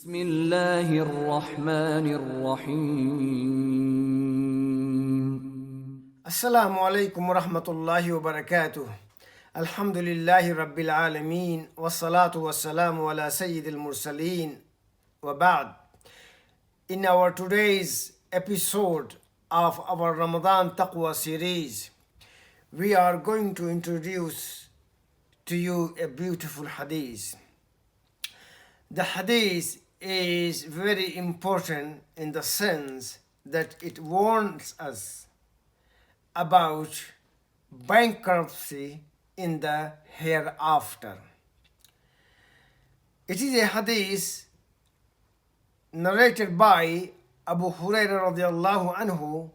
بسم الله الرحمن الرحيم السلام عليكم ورحمة الله وبركاته. الحمد لله رب العالمين والصلاة والسلام على سيد المرسلين وبعد. In our today's episode of our Ramadan Taqwa Series, we are going to introduce to you a beautiful hadith. The hadith is very important in the sense that it warns us about bankruptcy in the hereafter. It is a hadith narrated by Abu Hurairah radiallahu anhu,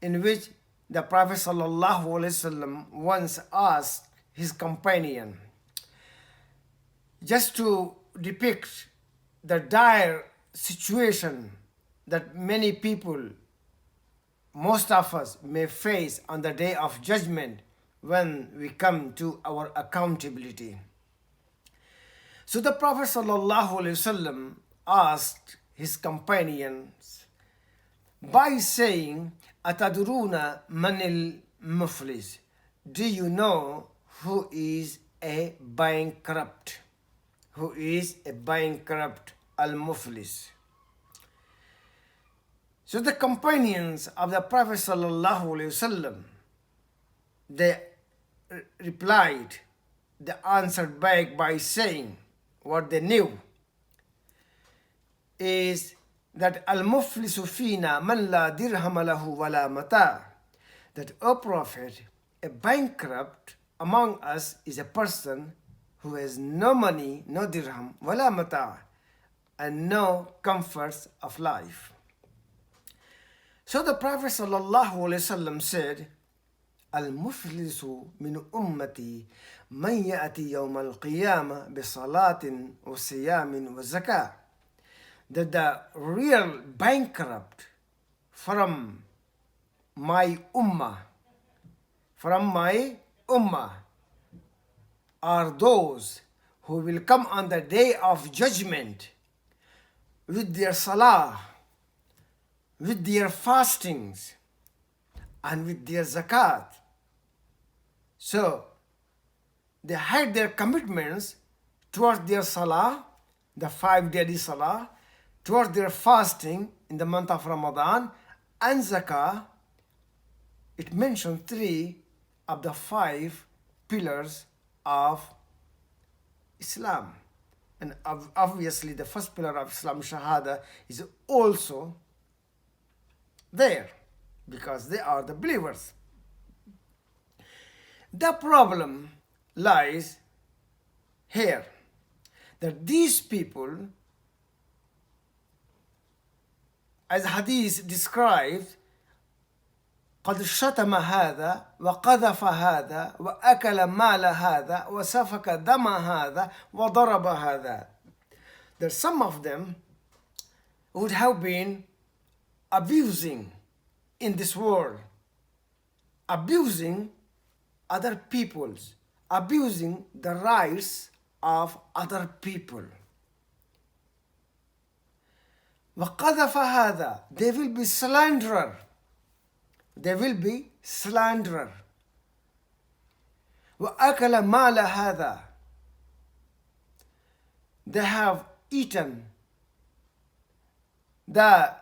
in which the Prophet sallallahu alaihi wasallam once asked his companion, just to depict the dire situation that many people, most of us, may face on the day of judgment when we come to our accountability. So the Prophet ﷺ asked his companions by saying, Ataduruna manil muflis? Do you know who is a bankrupt? Who is a bankrupt? Al-muflis. So the companions of the Prophet ﷺ, they replied, they answered back by saying what they knew is that al-muflisu fina man la dirham lahu wala mata, that, O Prophet, a bankrupt among us is a person who has no money, no dirham, wala mata, and no comforts of life. So the Prophet ﷺ said, Al-muflisu min ummati man ya'ati yawm al-qiyamah bi salatin wa siyamin wa zakah. That the real bankrupt from my ummah are those who will come on the day of judgment with their salah, with their fastings, and with their zakat. So they had their commitments towards their salah, the 5 daily salah, towards their fasting in the month of Ramadan, and zakah. It mentioned 3 of the 5 pillars of Islam. And obviously the first pillar of Islam, Shahada, is also there because they are the believers. The problem lies here, that these people, as hadith describes, قد شتم هذا وقذف هذا وأكل مال هذا وسفك دم هذا وضرب هذا. That some of them would have been abusing in this world, abusing other peoples, abusing the rights of other people. وَقَذَفَ هَذَا, they will be slanderer. They will be slanderer. وَأَكَلَ مَالَ هَذَا, they have eaten the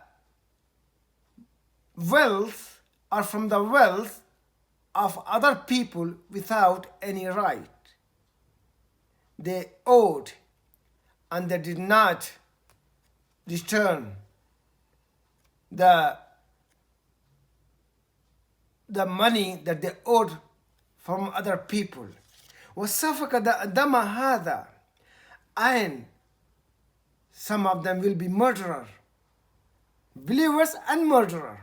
wealth or from the wealth of other people without any right. They owed and they did not return the money that they owed from other people. وَسَفَكَ دَمَ هَذَا, and some of them will be murderer, believers and murderer,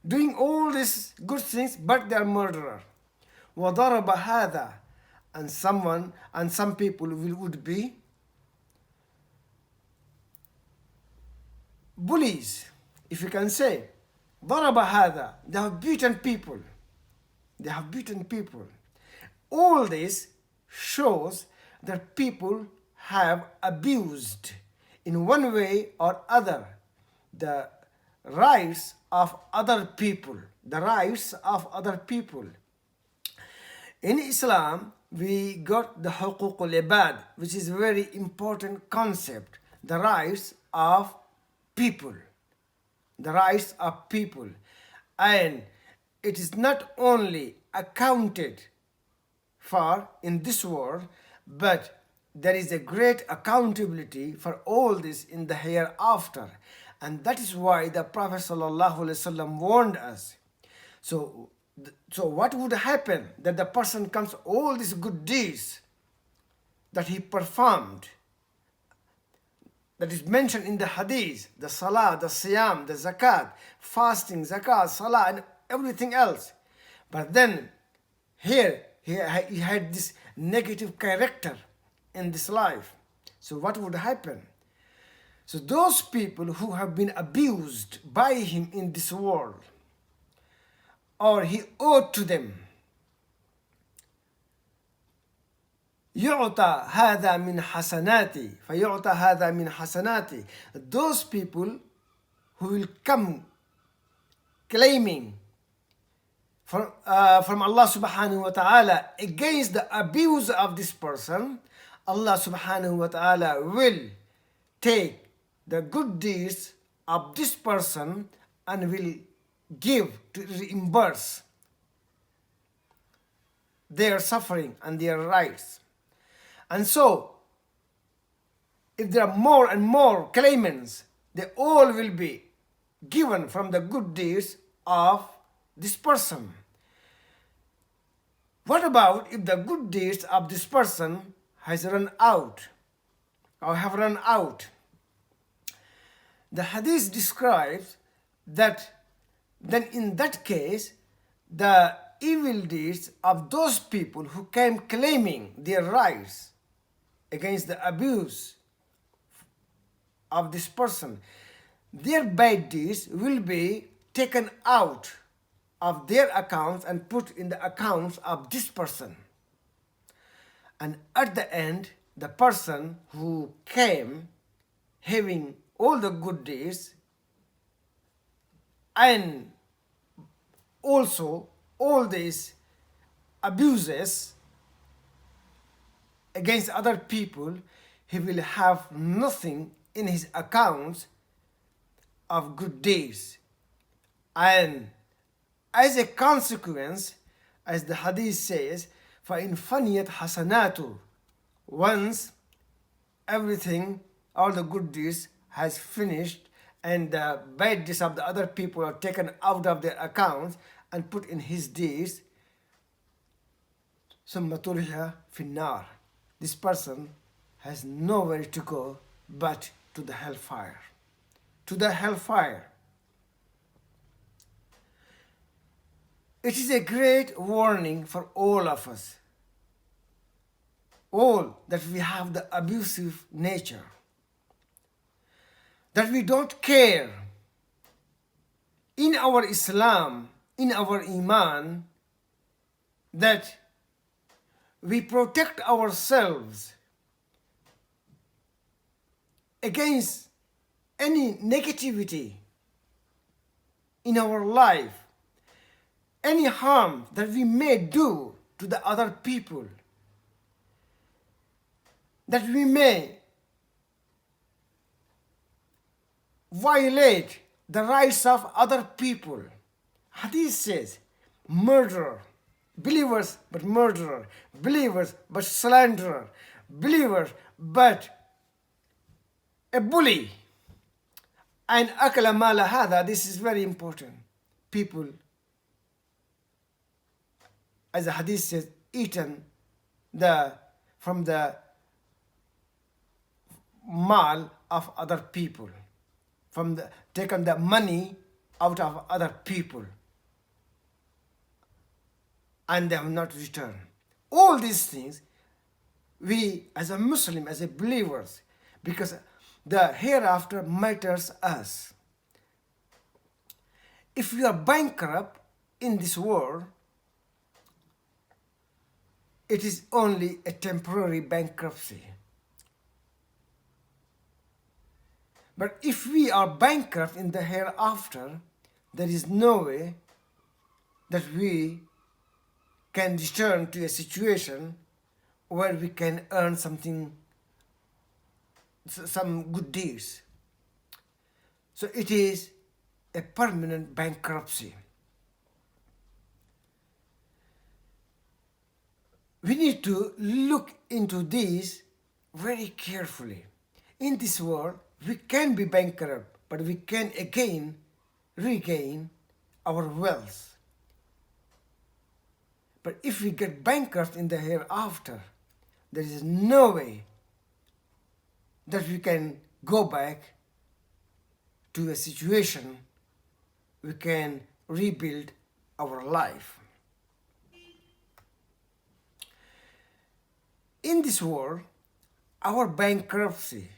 doing all these good things, but they are murderer. وَضَرَبَ هَذَا, and some people would be bullies, if you can say. ضَرَبَ هَذَا, they have beaten people. They have beaten people. All this shows that people have abused in one way or other the rights of other people. The rights of other people. In Islam, we got the huququl ibad, which is a very important concept. The rights of people. The rights of people. And it is not only accounted for in this world, but there is a great accountability for all this in the hereafter. And that is why the Prophet ﷺ warned us. So what would happen that the person comes all these good deeds that he performed, that is mentioned in the hadith, the salah, the siyam, the zakat, fasting, zakat, salah, and everything else. But then here he had this negative character in this life. So what would happen? So those people who have been abused by him in this world, or he owed to them, يُعْطَى هَذَا مِنْ حَسَنَاتِي فَيُعْطَى هَذَا مِنْ حَسَنَاتِي. Those people who will come claiming from Allah subhanahu wa ta'ala against the abuse of this person, Allah subhanahu wa ta'ala will take the good deeds of this person and will give to reimburse their suffering and their rights. And so, if there are more and more claimants, they all will be given from the good deeds of this person. What about if the good deeds of this person has run out or have run out? The hadith describes that then in that case, the evil deeds of those people who came claiming their rights against the abuse of this person, their bad deeds will be taken out of their accounts and put in the accounts of this person. And at the end, the person who came having all the good deeds and also all these abuses against other people, he will have nothing in his accounts of good deeds. And as a consequence, as the hadith says, فَإِنْ فَنِيَتْ حَسَنَاتُ, once everything, all the good deeds has finished and the bad deeds of the other people are taken out of their accounts and put in his deeds, ثُمَّ طُرِحَ فِي النَّارِ, this person has nowhere to go but to the hellfire. To the hellfire. It is a great warning for all of us, all that we have the abusive nature, that we don't care in our Islam, in our Iman, that we protect ourselves against any negativity in our life, any harm that we may do to the other people, that we may violate the rights of other people. Hadith says, murderer, believers but murderer, believers but slanderer, believers but a bully. And akala mala hada, this is very important. People, as the hadith says, eaten from the mal of other people, taken the money out of other people, and they have not returned. All these things, we as a Muslim, as a believers, because the hereafter matters us. If you are bankrupt in this world, it is only a temporary bankruptcy. But if we are bankrupt in the hereafter, there is no way that we can return to a situation where we can earn something, some good deeds. So it is a permanent bankruptcy. We need to look into this very carefully. In this world, we can be bankrupt, but we can again regain our wealth. But if we get bankrupt in the hereafter, there is no way that we can go back to a situation we can rebuild our life. In this world, our bankruptcy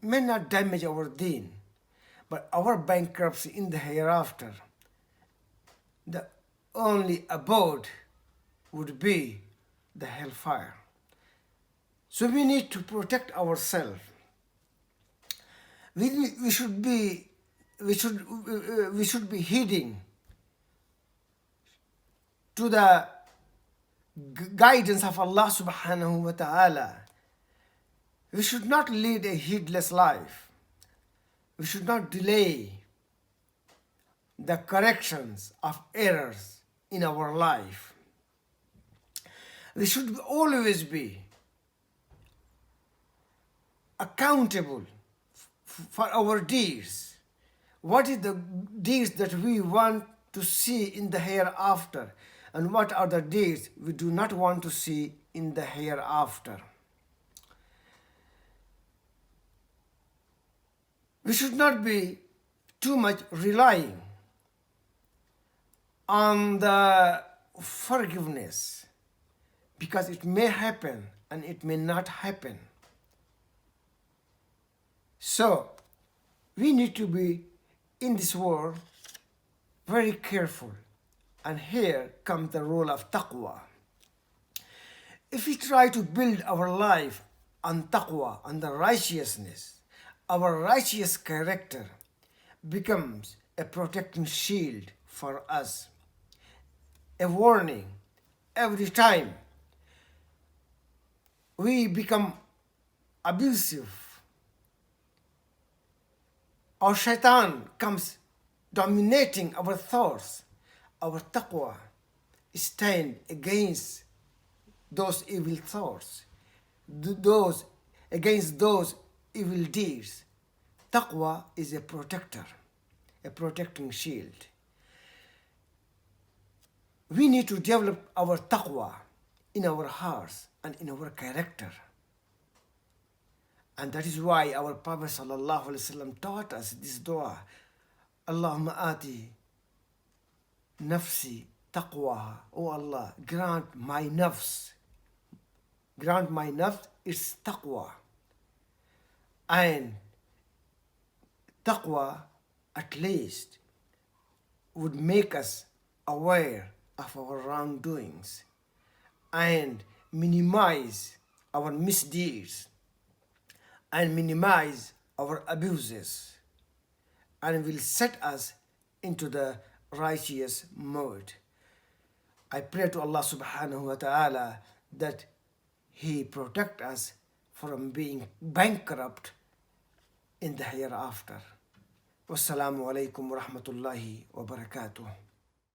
may not damage our deen, but our bankruptcy in the hereafter, the only abode would be the hellfire. So we need to protect ourselves. We should be heeding to the guidance of Allah subhanahu wa ta'ala. We should not lead a heedless life. We should not delay the corrections of errors in our life. We should always be accountable for our deeds. What is the deeds that we want to see in the hereafter, and what are the deeds we do not want to see in the hereafter? We should not be too much relying on the forgiveness, because it may happen and it may not happen. So we need to be in this world very careful, and here comes the role of taqwa. If we try to build our life on taqwa, on the righteousness, our righteous character becomes a protecting shield for us, a warning every time we become abusive, or shaitan comes dominating our thoughts. Our taqwa stand against those evil thoughts, against those evil deeds. Taqwa is a protector, a protecting shield. We need to develop our taqwa in our hearts and in our character. And that is why our Prophet ﷺ taught us this dua: Allahumma ati nafsi taqwaha. Oh Allah, grant my nafs its taqwa. And taqwa at least would make us aware of our wrongdoings and minimize our misdeeds and minimize our abuses, and will set us into the righteous mode. I pray to Allah subhanahu wa ta'ala that He protect us from being bankrupt in the hereafter. Wassalamu alaikum wa rahmatullahi wa barakatuh.